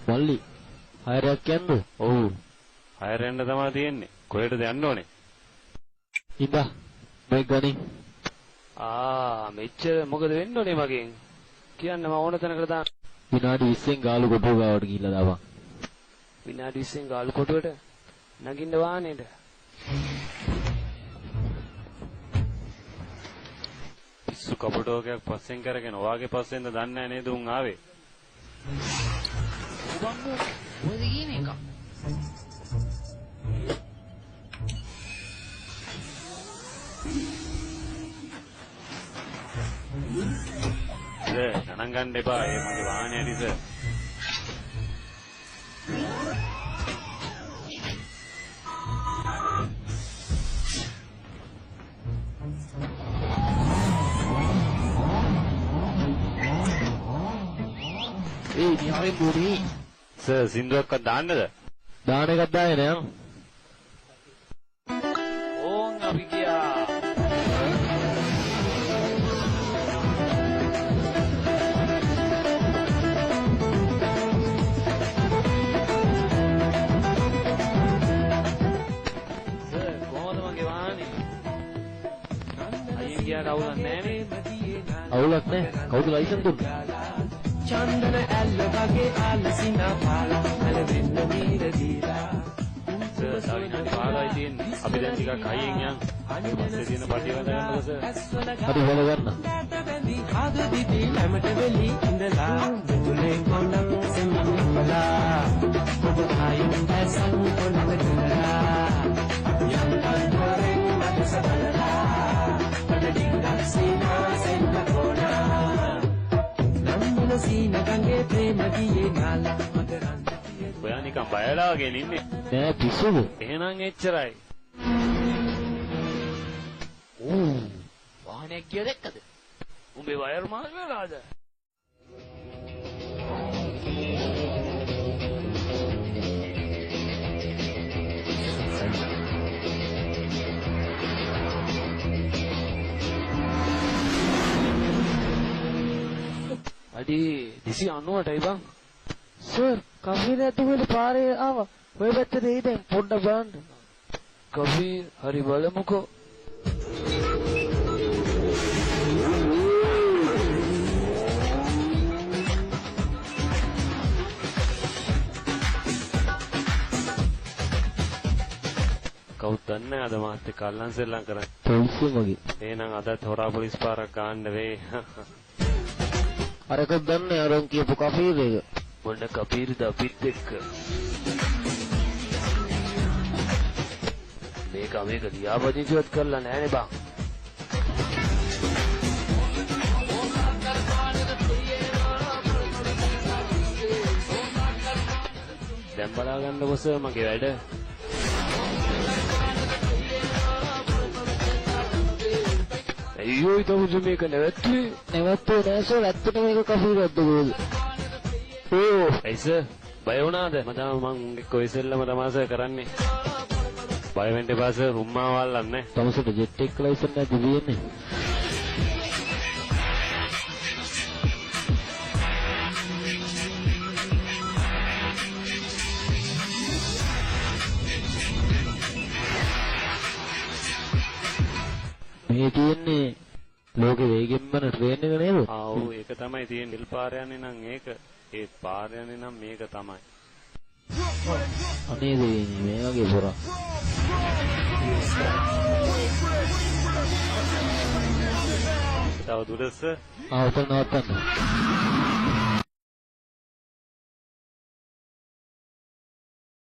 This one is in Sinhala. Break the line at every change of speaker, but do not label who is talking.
මල්ලි හයරයක් යන්නද?
ඔව්. හයර යන්න තමයි තියෙන්නේ. කොහෙටද යන්න ඕනේ?
ඉඳා මේ ගණි.
මෙච්චර මොකද වෙන්න ඕනේ මගෙන්? කියන්න මම ඕන තැනකට දාන්න.
විනාඩි 20න් ගාලු කොටුව ගාවට ගිහිල්ලා දාපන්.
විනාඩි 20න් ගාලු කොටුවට නගින්න වාහනේට.
පිස්සු කපුටෝකයක් පස්සෙන් කරගෙන ඔයාගේ පස්සෙන්ද දන්නේ නැහැ නේද උන් ආවේ?
බම්බු ඔයද කියන එක.
ගණන් ගන්න එපා. ඒ මගේ වාහනේ ඇරිස.
නිහාරේ පොඩි.
සර් සින්දුවක්වත් දාන්නද?
දාන එකක් දාගෙන යන්න.
ඕන් අපි ගියා. අවුලක් නැහැ.
අවුලක් නැහැ. කවුද ලයිසන් දුන්නේ?
චන්දන ඇල්ල වගේ ආලසිනා පාලා මලවෙන්න මීර දීලා
සාවිනාඩි 15යි තියෙන්නේ. අපි දැන් ටිකක් හයියෙන් යන්. පස්සේ තියෙන පටිය වල ගන්නකො සර්.
හරි වල ගන්න.
හද දිදී ළමට වෙලි ඉඳලා දුලේ කොණක් සෙම්මලා ඔබ ආයුන් දැසන් කොණක තුලා යන්තන් වරෙන් මතස බලලා පඩඩිංගක් සීනා සෙන්න කොණා නම්බුන සීන ගංගේ ප්‍රේම ගියේ නාලා මකරන්ද පියේ
ඔයා නිකන් බයලා වගේ ඉන්නේ.
නෑ පිස්සුද?
එහෙනම් එච්චරයි.
වාහනයක් ගිය දැක්කද? උඹේ වයර් මාස් වෙලාද? අඩි 290ටයි බං.
සර් කවීර ඇතුළේ පාරේ ආවා. ඔය පැත්තට එයි දැන් පොඩ්ඩක් බලන්න.
කබීර් හරි බලමුකෝ.
කවුද දන්නේ අද මාත් එක්ක අල්ලන් සෙල්ලම් කරන්නේ.
පොලිසිය වගේ.
එහෙනම් අදත් හොරා පොලිස් පාරක් ගන්න වෙයි.
අරක දන්නේ අරන් කියපු කෆීර එක.
මොන කබීර්ද අපිත් එක්ක. මේක ලියාපදිංචිවත් කරලා නැහැනේ බං.
දැන් බලා ගන්නකො සර් මගේ වැඩ.
අයියෝ ඊට මේක නැවැත්තුවේ
නෑ සර් ඇත්තටම මේක කෆීරක්ද කොහෙද?
ඇයි සර් බය වුණාද? මම එක්ක ඔය සෙල්ලම තමයි සර් කරන්නේ. බය වෙන්න එපා සර් උම්මා වල්ලන්නේ.
තමසට ජෙට් එක ලයිසන් නැති දෙන්නේ. මේ තියෙන්නේ ලෝකෙ වේගෙන්ම ට්‍රේන් එක නේද?
ඔව් ඒක තමයි තියෙන්නේ. හිල් පාර යන්නේ නම් ඒක. ඒ පාර යන්නේ නම් මේක තමයි.
අනේ දෙන්නේ මේ වගේ පොරක්.
තව දුරස
ඔතන නවත්තන්න.